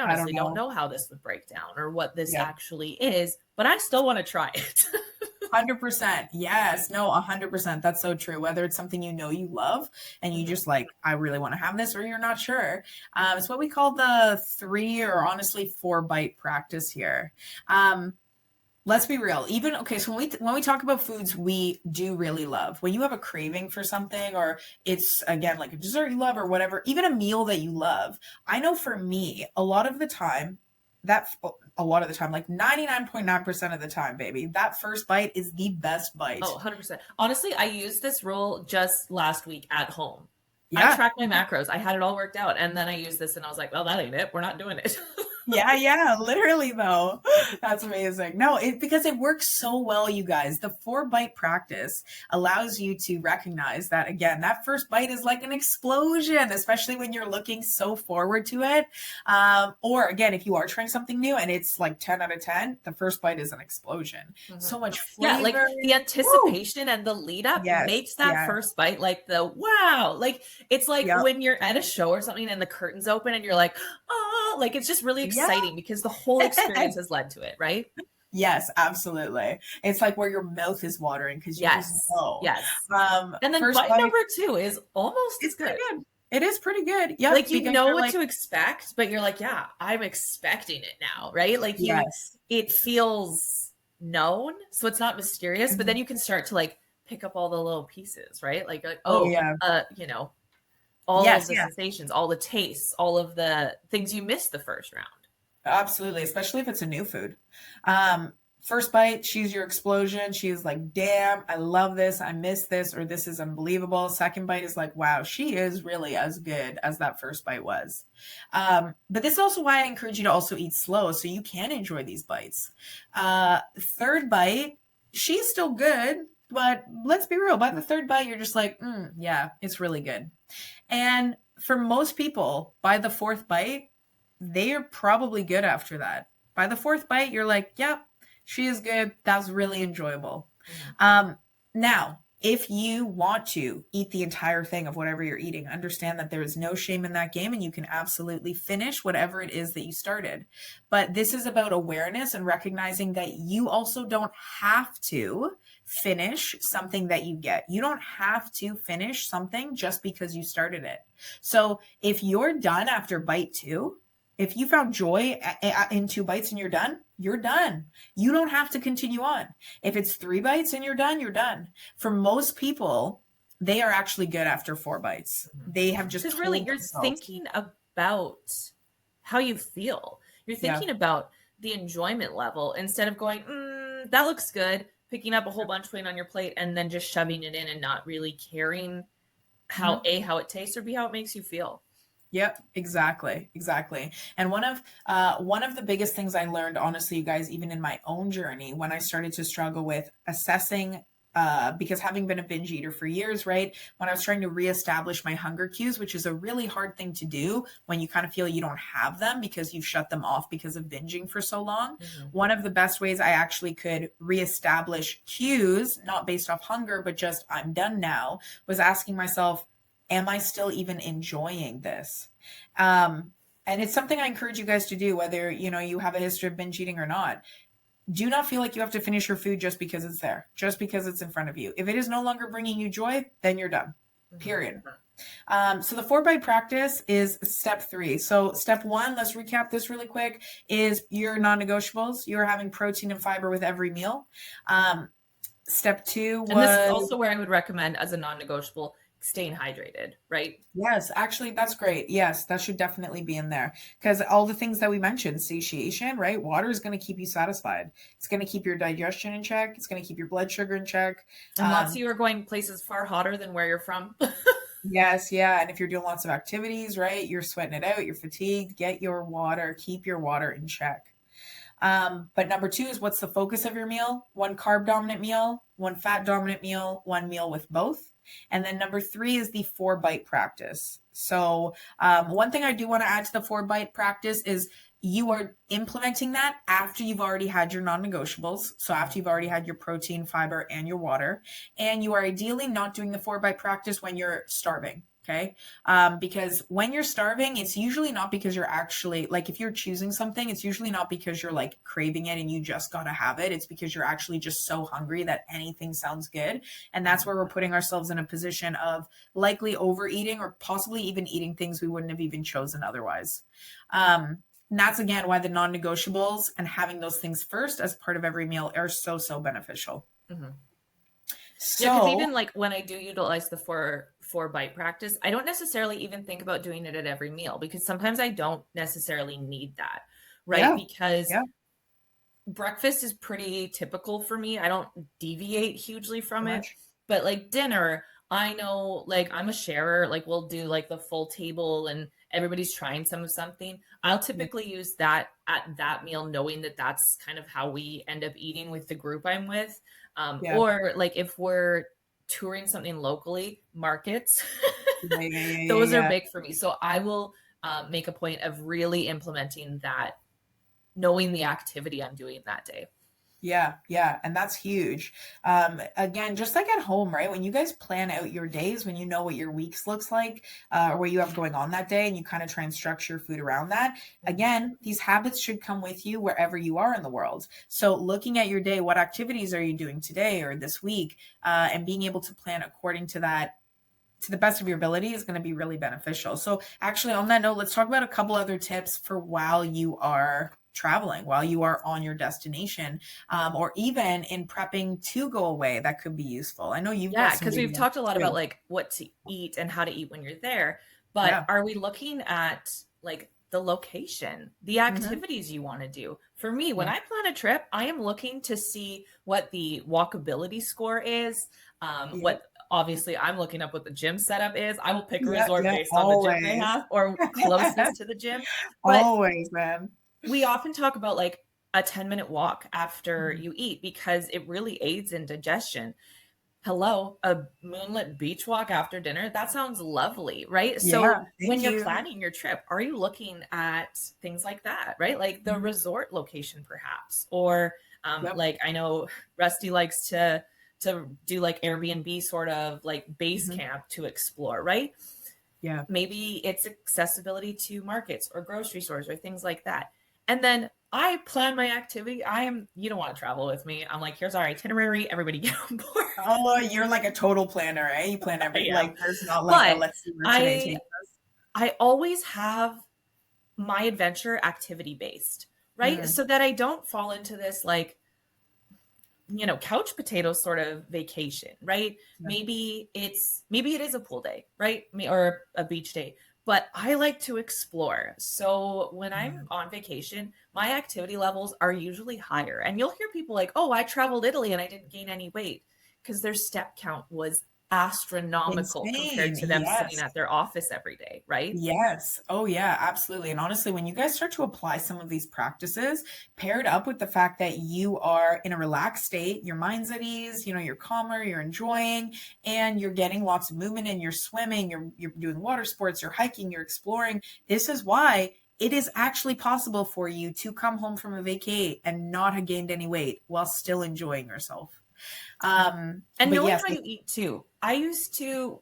honestly don't know how this would break down or what this actually is, but I still want to try it. 100%. Yes. No, 100%. That's so true. Whether it's something you love and you just like, I really want to have this, or you're not sure. It's what we call the 3 or honestly 4 bite practice here. Let's be real. So when we talk about foods we do really love, when you have a craving for something, or it's again like a dessert you love or whatever, even a meal that you love, I know for me, a lot of the time, like 99.9% of the time, baby, that first bite is the best bite. Oh, 100%. Honestly, I used this rule just last week at home. I tracked my macros. I had it all worked out. And then I used this and I was like, well, that ain't it. We're not doing it. Yeah, literally though. That's amazing. No, because it works so well, you guys. The 4-bite practice allows you to recognize that, again, that first bite is like an explosion, especially when you're looking so forward to it. Or again, if you are trying something new and it's like 10 out of 10, the first bite is an explosion. So much flavor. Yeah, like the anticipation and the lead up makes that first bite like the wow. Like it's like when you're at a show or something and the curtains open and you're like, oh, like it's just really exciting because the whole experience has led to it, right? Yes, absolutely. It's like where your mouth is watering because you just know. Yes. And then bite number 2 is almost as good. It is pretty good. Yeah. Like you know what to expect, but you're like, yeah, I'm expecting it now, right? Like it feels known, so it's not mysterious, but then you can start to like pick up all the little pieces, right? Like you know, all of the sensations, all the tastes, all of the things you missed the first round. Absolutely, especially if it's a new food. First bite, she's your explosion. She's like, damn, I love this. I miss this, or this is unbelievable. Second bite is like, wow, she is really as good as that first bite was. But this is also why I encourage you to also eat slow so you can enjoy these bites. Third bite, she's still good, but let's be real. By the third bite, you're just like, yeah, it's really good. And for most people, by the fourth bite, they are probably good after that. By the fourth bite, you're like, yep, she is good. That's really enjoyable. Now, if you want to eat the entire thing of whatever you're eating, understand that there is no shame in that game and you can absolutely finish whatever it is that you started. But this is about awareness and recognizing that you also don't have to finish something that you get. You don't have to finish something just because you started it. So if you're done after bite 2, if you found joy in 2 bites and you're done, you're done. You don't have to continue on. If it's 3 bites and you're done, you're done. For most people, they are actually good after 4 bites. They have just really you're thinking about how you feel. You're thinking about the enjoyment level instead of going, that looks good, picking up a whole bunch, putting on your plate, and then just shoving it in and not really caring how how it tastes or B, how it makes you feel. Yep, exactly. And one of the biggest things I learned, honestly, you guys, even in my own journey, when I started to struggle with assessing, because having been a binge eater for years, right? When I was trying to reestablish my hunger cues, which is a really hard thing to do when you kind of feel you don't have them because you've shut them off because of binging for so long. One of the best ways I actually could reestablish cues, not based off hunger, but just I'm done now, was asking myself, am I still even enjoying this? And it's something I encourage you guys to do, whether, you have a history of binge eating or not. Do not feel like you have to finish your food just because it's there, just because it's in front of you. If it is no longer bringing you joy, then you're done, period. So the 4-bite practice is step 3. So step 1, let's recap this really quick, is your non-negotiables. You're having protein and fiber with every meal. Step 2 was... And this is also where I would recommend as a non-negotiable, staying hydrated, right? Yes, actually, that's great. Yes, that should definitely be in there because all the things that we mentioned, satiation, right? Water is going to keep you satisfied. It's going to keep your digestion in check. It's going to keep your blood sugar in check. And lots of you are going places far hotter than where you're from. Yes, yeah. And if you're doing lots of activities, right? You're sweating it out. You're fatigued. Get your water. Keep your water in check. But number 2 is what's the focus of your meal? 1 carb dominant meal, 1 fat dominant meal, 1 meal with both. And then number 3 is the 4-bite practice. So one thing I do want to add to the 4-bite practice is you are implementing that after you've already had your non-negotiables. So after you've already had your protein, fiber, and your water. And you are ideally not doing the 4-bite practice when you're starving. Okay. Because when you're starving, it's usually not because you're actually like, if you're choosing something, it's usually not because you're like craving it and you just got to have it. It's because you're actually just so hungry that anything sounds good. And that's where we're putting ourselves in a position of likely overeating or possibly even eating things we wouldn't have even chosen otherwise. And that's again, why the non-negotiables and having those things first as part of every meal are so beneficial. So, yeah, because even like when I do utilize the 4-bite practice, I don't necessarily even think about doing it at every meal because sometimes I don't necessarily need that, right? Because breakfast is pretty typical for me. I don't deviate hugely from it, but like dinner, I know like I'm a sharer, like we'll do like the full table and everybody's trying some of something. I'll typically use that at that meal, knowing that that's kind of how we end up eating with the group I'm with. Yeah. Or like if we're touring something locally, markets, Yeah, yeah, yeah, yeah, those are yeah. big for me. So I will make a point of really implementing that, knowing the activity I'm doing that day. Yeah, yeah, and that's huge. Again, just like at home, right? When you guys plan out your days, when you know what your weeks looks like, or what you have going on that day, and you kind of try and structure food around that. Again, these habits should come with you wherever you are in the world. So, looking at your day, what activities are you doing today or this week, and being able to plan according to that to the best of your ability is going to be really beneficial. So, actually, on that note, let's talk about a couple other tips for while you are traveling, while you are on your destination, or even in prepping to go away. That could be useful. I know you've got Yeah, some because good we've ones talked a lot about too. like what to eat and how to eat when you're there, but Yeah. are we looking at like the location, the Hmm. activities you want to do? For me, when Yeah. I plan a trip, I am looking to see what the walkability score is. Yeah. What obviously I'm looking up what the gym setup is. I will pick a Yeah. resort Yeah. based on the gym they Always. have or closest to the gym. But Always, man. we often talk about like a 10-minute walk after Mhm. you eat because it really aids in digestion. Hello, a moonlit beach walk after dinner? That sounds lovely, right? So Yeah. when Thank you're you. planning your trip, are you looking at things like that, right? Like the Mhm. resort location, perhaps, or Yep. like I know Rusty likes to do like Airbnb sort of like base Mhm. camp to explore, right? Yeah. Maybe it's accessibility to markets or grocery stores or things like that. And then I plan my activity. You don't want to travel with me. I'm like, here's our itinerary. Everybody get on board. Oh, you're like a total planner, eh? You plan I every am. like there's not like a But let's see where today I takes us. I always have my adventure activity based, right? Mm, So that I don't fall into this like, couch potato sort of vacation, right? yeah. Maybe it is a pool day, right? Or a beach day. But I like to explore. So when I'm Mm. on vacation, my activity levels are usually higher. And you'll hear people like, "Oh, I traveled Italy and I didn't gain any weight," because their step count was astronomical compared Insane. to them sitting Yes. at their office every day, right? Yes. Oh, yeah, absolutely. And honestly, when you guys start to apply some of these practices, paired up with the fact that you are in a relaxed state, your mind's at ease, you're calmer, you're enjoying, and you're getting lots of movement in, you're swimming, you're doing water sports, you're hiking, you're exploring. This is why it is actually possible for you to come home from a vacay and not have gained any weight while still enjoying yourself. And But knowing yes, how you eat too. I used to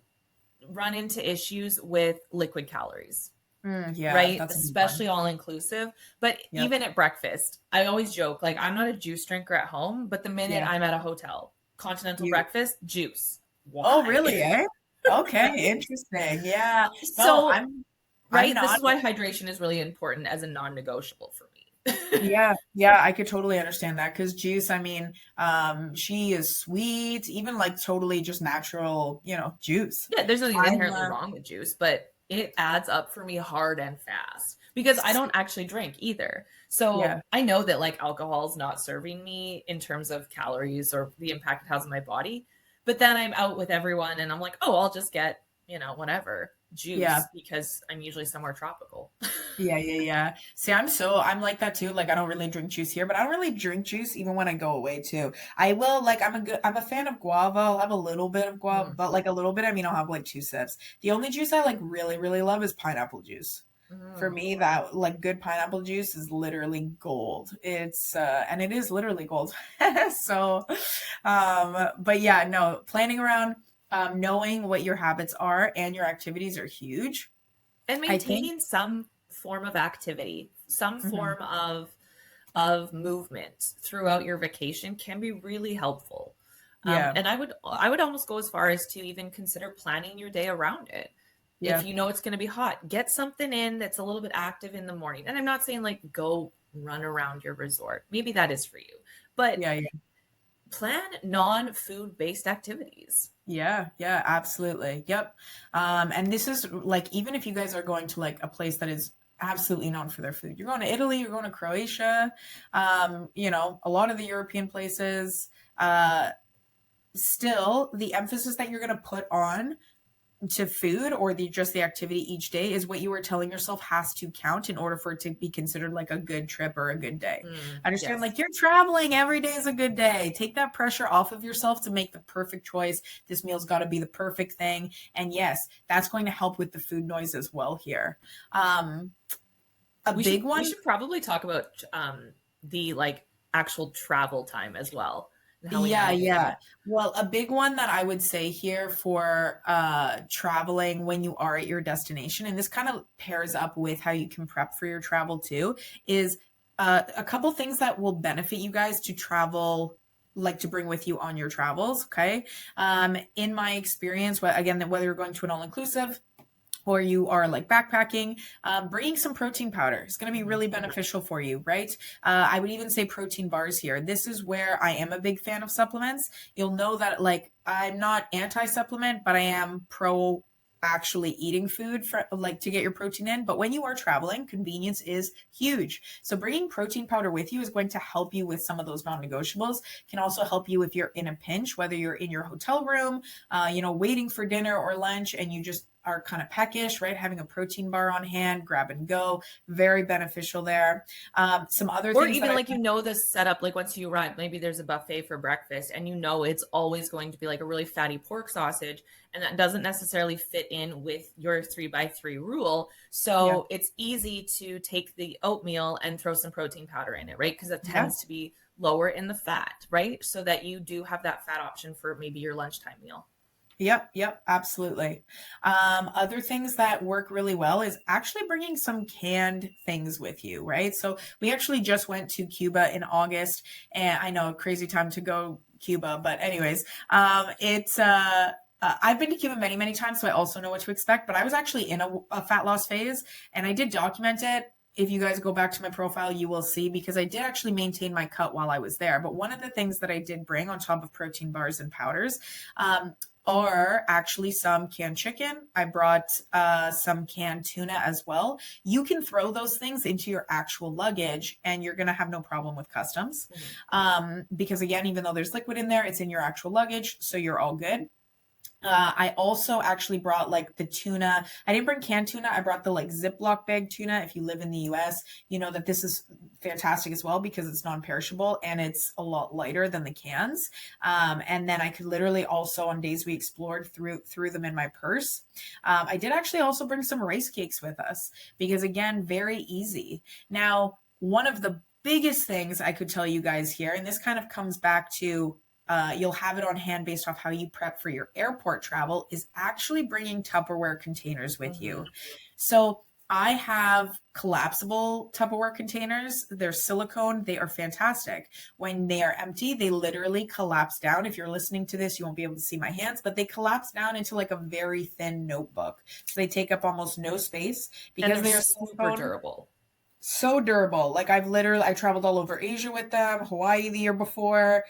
run into issues with liquid calories, yeah, right? that's a good one. Especially all inclusive. But Yep. even at breakfast, I always joke like I'm not a juice drinker at home, but the minute Yeah. I'm at a hotel, continental You breakfast, juice. Oh, Why? really, eh? Okay, Right? interesting. Yeah. No, So, I'm right, this not. is why hydration is really important as a non-negotiable for me. Yeah, yeah, I could totally understand that because juice, I mean, she is sweet, even like totally just natural, juice. Yeah, there's nothing I'm inherently wrong with juice, but it adds up for me hard and fast because I don't actually drink either. So yeah. I know that like alcohol is not serving me in terms of calories or the impact it has on my body. But then I'm out with everyone and I'm like, oh, I'll just get, whatever Yeah. juice because I'm usually somewhere tropical. Yeah, yeah, yeah. See, I'm like that too. Like I don't really drink juice here, but I don't really drink juice even when I go away too. I will like I'm a fan of guava. I'll have a little bit of guava, Mm, but like a little bit, I mean I'll have like two sips. The only juice I like really, really love is pineapple juice. For mm. me, that like good pineapple juice is literally gold. It's and it is literally gold. So but yeah, no, planning around knowing what your habits are and your activities are huge. And I think maintaining some form of activity, some mhm, form of movement throughout your vacation can be really helpful. yeah. And I would almost go as far as to even consider planning your day around it. If Yeah. you know it's going to be hot, get something in that's a little bit active in the morning. And I'm not saying like go run around your resort. Maybe that is for you. But Yeah, yeah. plan non-food based activities. Yeah, yeah, absolutely. Yep. And this is like even if you guys are going to like a place that is absolutely known for their food. You're going to Italy, you're going to Croatia, a lot of the European places, still the emphasis that you're going to put on to food or just the activity each day is what you are telling yourself has to count in order for it to be considered like a good trip or a good day. Understand, Yes. like, you're traveling, every day is a good day. Take that pressure off of yourself to make the perfect choice. This meal's got to be the perfect thing. And yes, that's going to help with the food noise as well here. A big one. We should probably talk about the like actual travel time as well and how we Yeah, manage yeah. that. Well, a big one that I would say here for traveling when you are at your destination, and this kind of pairs up with how you can prep for your travel too, is a couple things that will benefit you guys to travel, like to bring with you on your travels. Okay. In my experience, again, whether you're going to an all-inclusive or you are like backpacking, bringing some protein powder is going to be really beneficial for you, right? I would even say protein bars here. This is where I am a big fan of supplements. You'll know that, like, I'm not anti-supplement, but I am pro actually eating food for, like, to get your protein in. But when you are traveling, convenience is huge. So bringing protein powder with you is going to help you with some of those non-negotiables. Can also help you if you're in a pinch, whether you're in your hotel room, waiting for dinner or lunch, and you just are kind of peckish, right? Having a protein bar on hand, grab and go, very beneficial there. Some other Or things even that like, the setup, like once you arrive, maybe there's a buffet for breakfast and it's always going to be like a really fatty pork sausage. And that doesn't necessarily fit in with your 3x3 rule. So it's easy to take the oatmeal and throw some protein powder in it, right? Because it tends to be lower in the fat, right? So that you do have that fat option for maybe your lunchtime meal. Yep, absolutely. Other things that work really well is actually bringing some canned things with you, right? So we actually just went to Cuba in August, and I know, crazy time to go Cuba, but anyways, I've been to Cuba many, many times, so I also know what to expect, but I was actually in a fat loss phase, and I did document it. If you guys go back to my profile, you will see, because I did actually maintain my cut while I was there. But one of the things that I did bring on top of protein bars and powders, are actually some canned chicken. I brought some canned tuna as well. You can throw those things into your actual luggage and you're going to have no problem with customs. Because again, even though there's liquid in there, it's in your actual luggage, so you're all good. I also actually brought like the tuna. I didn't bring canned tuna. I brought the like Ziploc bag tuna. If you live in the US, you know that this is fantastic as well because it's non-perishable and it's a lot lighter than the cans. And then I could literally also, on days we explored, threw them in my purse. I did actually also bring some rice cakes with us because, again, very easy. Now, one of the biggest things I could tell you guys here, and this kind of comes back to you'll have it on hand based off how you prep for your airport travel, is actually bringing Tupperware containers with you. So I have collapsible Tupperware containers. They're silicone. They are fantastic. When they are empty, they literally collapse down. If you're listening to this, you won't be able to see my hands, but they collapse down into like a very thin notebook. So they take up almost no space because they are super durable. So durable. Like I traveled all over Asia with them, Hawaii the year before,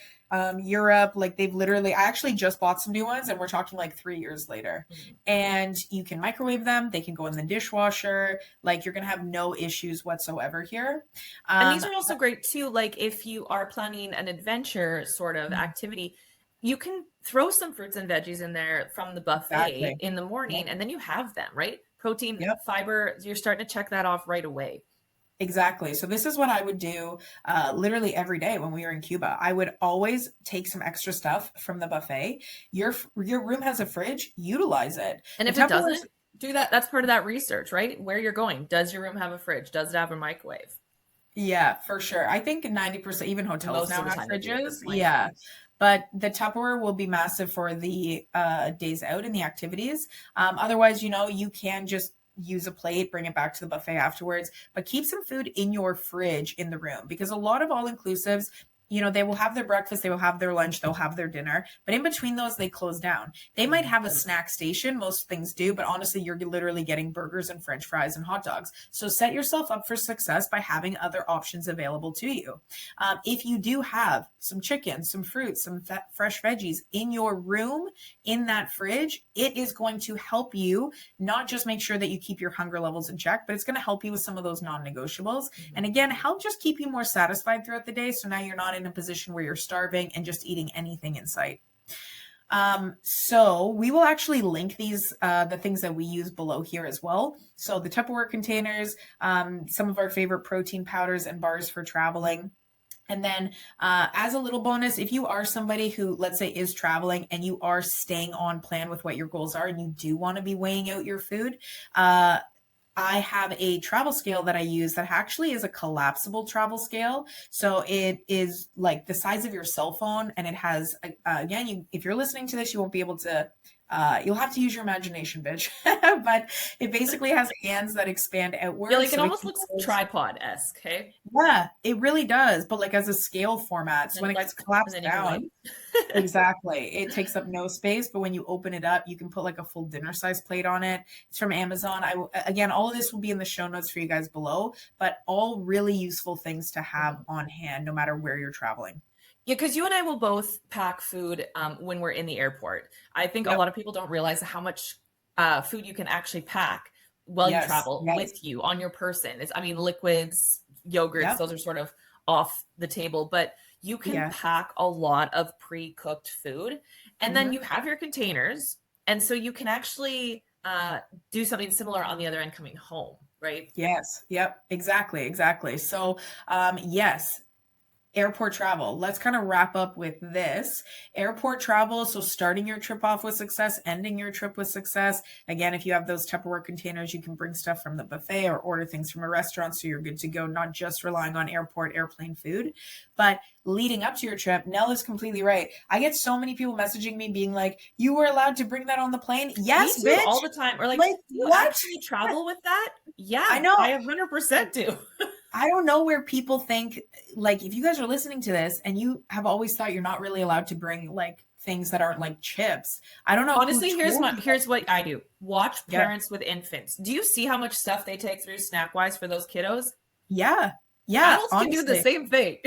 Europe. Like I actually just bought some new ones and we're talking like 3 years later. And you can microwave them. They can go in the dishwasher. Like, you're going to have no issues whatsoever here. And these are also great too. Like if you are planning an adventure sort of activity, you can throw some fruits and veggies in there from the buffet in the morning and then you have them, right? Protein, fiber, you're starting to check that off right away. Exactly. So this is what I would do literally every day when we were in Cuba. I would always take some extra stuff from the buffet. Your room has a fridge, utilize it. And if it doesn't, do that. That's part of that research, right? Where you're going. Does your room have a fridge? Does it have a microwave? Yeah, for sure. I think 90%, even hotels now have fridges. Yeah. But the Tupperware will be massive for the days out and the activities. Otherwise, you can just use a plate, bring it back to the buffet afterwards, but keep some food in your fridge in the room, because a lot of all-inclusives, they will have their breakfast, they will have their lunch, they'll have their dinner, but in between those, they close down. They might have a snack station, most things do, but honestly, you're literally getting burgers and French fries and hot dogs. So set yourself up for success by having other options available to you. If you do have some chicken, some fruit, some fresh veggies in your room, in that fridge, it is going to help you not just make sure that you keep your hunger levels in check, but it's going to help you with some of those non-negotiables. And again, help just keep you more satisfied throughout the day. So now you're not in a position where you're starving and just eating anything in sight. So we will actually link these, the things that we use below here as well. So the Tupperware containers, some of our favorite protein powders and bars for traveling. And then as a little bonus, if you are somebody who, let's say, is traveling and you are staying on plan with what your goals are and you do want to be weighing out your food, I have a travel scale that I use that actually is a collapsible travel scale. So it is like the size of your cell phone, and it has, again, if you're listening to this, you won't be able to, you'll have to use your imagination, bitch. But it basically has hands that expand outwards. Yeah, like it so almost looks tripod-esque, hey? Yeah, it really does, but like as a scale format. So when it gets collapsed down, exactly, it takes up no space. But when you open it up, you can put like a full dinner size plate on it. It's from Amazon. Again, all of this will be in the show notes for you guys below, but all really useful things to have on hand, no matter where you're traveling. Yeah, because you and I will both pack food when we're in the airport. I think a lot of people don't realize how much food you can actually pack while you travel with you on your person. I mean, liquids, yogurts, those are sort of off the table, but you can pack a lot of pre-cooked food, and then you have your containers. And so you can actually do something similar on the other end coming home, right? Yes. Yep. Exactly. So, yes. Airport travel. Let's kind of wrap up with this. Airport travel. So starting your trip off with success, ending your trip with success. Again, if you have those Tupperware containers, you can bring stuff from the buffet or order things from a restaurant. So you're good to go, not just relying on airplane food. But leading up to your trip, Nell is completely right. I get so many people messaging me being like, you were allowed to bring that on the plane? Yes, me too, bitch. all the time. Or like do you what? actually travel with that? Yeah, I know. I 100% do. I don't know where people think, like, if you guys are listening to this and you have always thought you're not really allowed to bring like things that aren't like chips. I don't know. Honestly, here's what I do. Watch parents with infants. Do you see how much stuff they take through snack-wise for those kiddos? Yeah. Adults can do the same thing.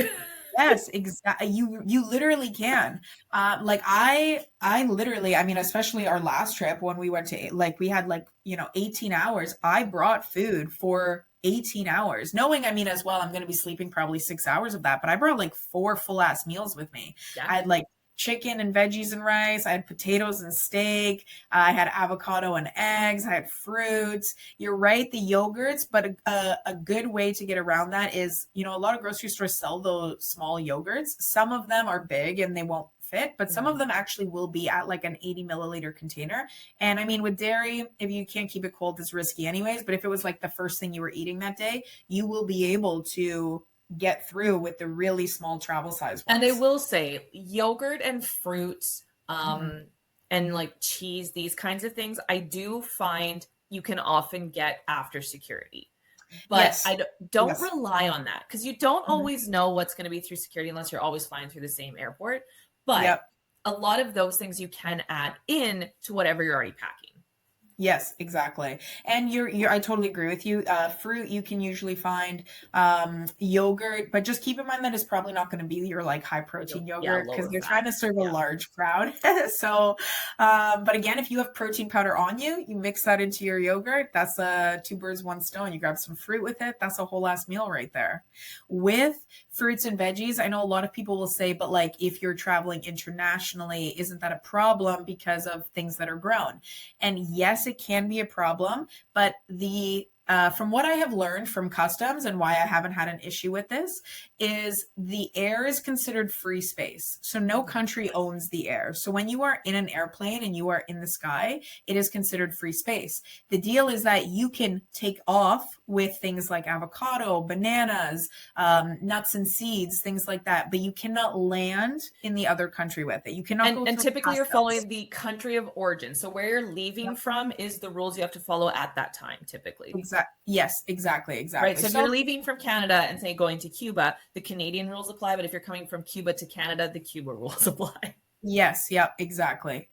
Yes, exactly. You literally can. Like I literally, I mean, especially our last trip when we went to, like, we had like, 18 hours. I brought food for 18 hours, knowing, I mean, as well, I'm going to be sleeping probably 6 hours of that, but I brought like 4 full ass meals with me. Yeah. I had like chicken and veggies and rice. I had potatoes and steak. I had avocado and eggs. I had fruits. You're right, the yogurts, but a good way to get around that is, a lot of grocery stores sell those small yogurts. Some of them are big and they won't fit, but some of them actually will be at like an 80 milliliter container. And I mean, with dairy, if you can't keep it cold, it's risky anyways. But if it was like the first thing you were eating that day, you will be able to get through with the really small travel size ones. And I will say yogurt and fruits and like cheese, these kinds of things, I do find you can often get after security. But I don't rely on that because you don't always know what's going to be through security unless you're always flying through the same airport. But a lot of those things you can add in to whatever you're already packing. Yes, exactly. And I totally agree with you. Fruit, you can usually find, yogurt, but just keep in mind that it's probably not going to be your like high protein yogurt because they're trying to serve a large crowd. So, but again, if you have protein powder on you, you mix that into your yogurt. That's 2 birds, 1 stone. You grab some fruit with it. That's a whole ass meal right there. With fruits and veggies, I know a lot of people will say, but like if you're traveling internationally, isn't that a problem because of things that are grown? And yes, it can be a problem, but from what I have learned from customs and why I haven't had an issue with this is the air is considered free space. So no country owns the air. So when you are in an airplane and you are in the sky, it is considered free space. The deal is that you can take off with things like avocado, bananas, nuts and seeds, things like that, but you cannot land in the other country with it. You cannot go. And typically you're following the country of origin. So where you're leaving from is the rules you have to follow at that time, typically. Yes, exactly. Right. So if you're leaving from Canada and say going to Cuba, the Canadian rules apply. But if you're coming from Cuba to Canada, the Cuba rules apply. Yes. Yep. Exactly.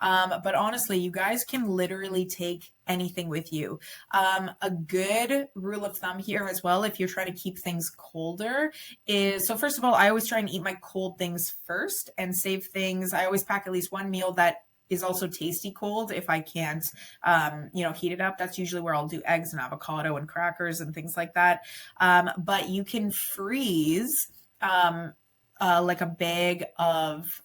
But honestly, you guys can literally take anything with you. A good rule of thumb here as well, if you're trying to keep things colder, is, so first of all, I always try and eat my cold things first and save things. I always pack at least one meal that is also tasty cold if I can't, heat it up. That's usually where I'll do eggs and avocado and crackers and things like that. But you can freeze like a bag of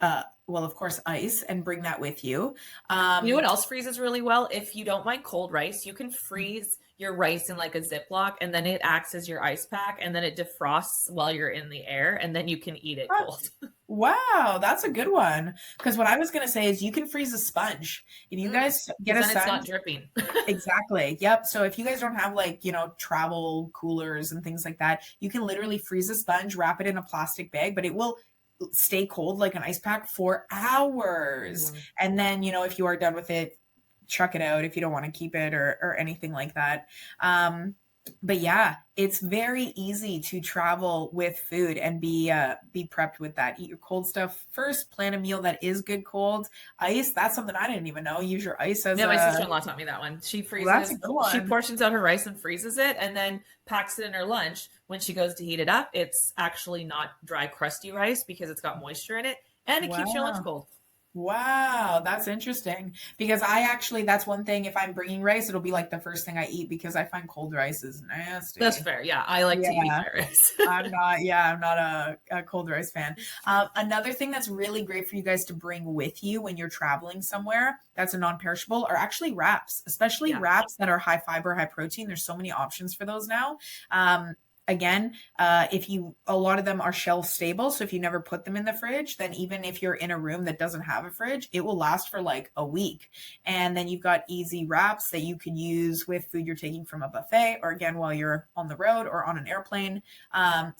well, of course, ice and bring that with you. You know what else freezes really well? If you don't like cold rice, you can freeze your rice in like a Ziploc, and then it acts as your ice pack, and then it defrosts while you're in the air, and then you can eat it Huh. cold. Wow, that's a good one. Because what I was going to say is you can freeze a sponge. If you guys get a then it's not sponge, dripping. exactly. Yep. So if you guys don't have like, travel coolers and things like that, you can literally freeze a sponge, wrap it in a plastic bag, but it will stay cold like an ice pack for hours. And then, if you are done with it, chuck it out if you don't want to keep it or anything like that. But yeah, it's very easy to travel with food and be prepped with that. Eat your cold stuff first. Plan a meal that is good cold. Ice, that's something I didn't even know. Use your ice as my sister-in-law taught me that one. She freezes. Well, that's a good one. She portions out her rice and freezes it, and then packs it in her lunch. When she goes to heat it up, it's actually not dry, crusty rice because it's got moisture in it, and it keeps your lunch cold. Wow, that's interesting. Because that's one thing. If I'm bringing rice, it'll be like the first thing I eat because I find cold rice is nasty. That's fair. Yeah, I like to eat my rice. I'm not a cold rice fan. Another thing that's really great for you guys to bring with you when you're traveling somewhere that's a non-perishable are actually wraps, especially wraps that are high fiber, high protein. There's so many options for those now. Again, a lot of them are shelf stable. So if you never put them in the fridge, then even if you're in a room that doesn't have a fridge, it will last for like a week. And then you've got easy wraps that you can use with food you're taking from a buffet, or again, while you're on the road or on an airplane. And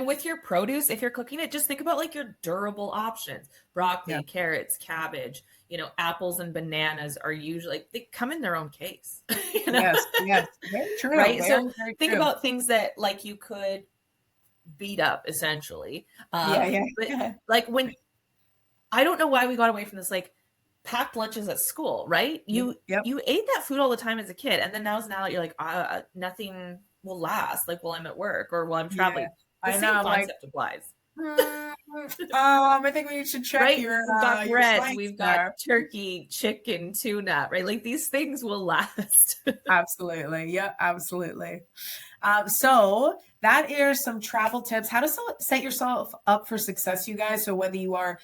with your produce, if you're cooking it, just think about like your durable options: broccoli, carrots, cabbage. Apples and bananas are usually, they come in their own case. Yes. Very true. Right. So think about things that like you could beat up essentially. But like I don't know why we got away from this, like packed lunches at school, right? You ate that food all the time as a kid. And then now you're like, nothing will last. Like while I'm at work or while I'm traveling. The same concept applies. I think we should check we've got bread, we've got turkey, chicken, tuna, right? Like these things will last. Absolutely. Yeah, absolutely. So that is some travel tips, how to set yourself up for success, you guys. So whether you are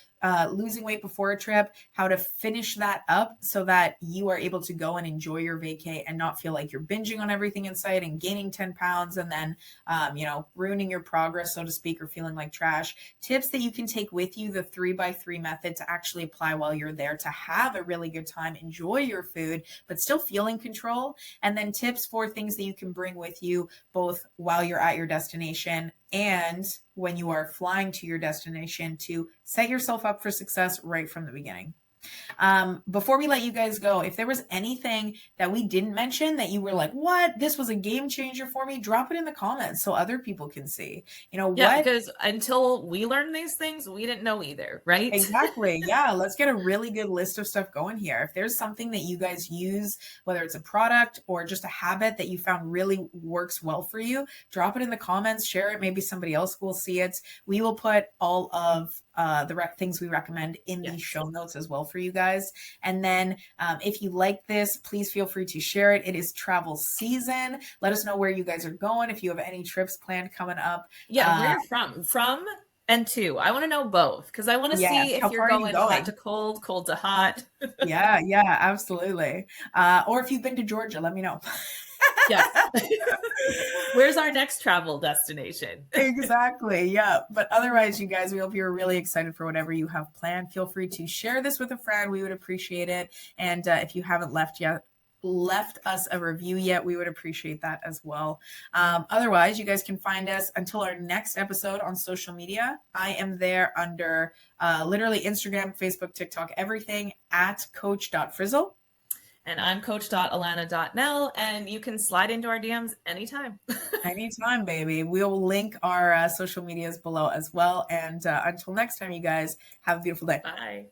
losing weight before a trip, how to finish that up so that you are able to go and enjoy your vacay and not feel like you're binging on everything in sight and gaining 10 pounds and then, ruining your progress, so to speak, or feeling like trash. Tips that you can take with you, the 3x3 method to actually apply while you're there to have a really good time, enjoy your food, but still feel in control. And then tips for things that you can bring with you both while you're at your destination and when you are flying to your destination to set yourself up for success right from the beginning. Before we let you guys go, if there was anything that we didn't mention that you were like, what, this was a game changer for me, drop it in the comments so other people can see, because until we learned these things, we didn't know either, right? Exactly. Yeah. Let's get a really good list of stuff going here. If there's something that you guys use, whether it's a product or just a habit that you found really works well for you, drop it in the comments, share it. Maybe somebody else will see it. We will put all of the things we recommend in the show notes as well for you guys. And then if you like this, please feel free to share it. It is travel season. Let us know where you guys are going. If you have any trips planned coming up. Where you're from and to. I want to know both because I want to see if you're going hot to cold, cold to hot. Yeah, absolutely. Or if you've been to Georgia, let me know. Yes. Where's our next travel destination? Exactly. Yeah. But otherwise, you guys, we hope you're really excited for whatever you have planned. Feel free to share this with a friend. We would appreciate it. And if you haven't left us a review yet, we would appreciate that as well. Otherwise, you guys can find us until our next episode on social media. I am there under literally Instagram, Facebook, TikTok, everything at coach.frizzle. And I'm coach.alana.nel, and you can slide into our DMs anytime. Anytime, baby. We'll link our social medias below as well. And until next time, you guys, have a beautiful day. Bye.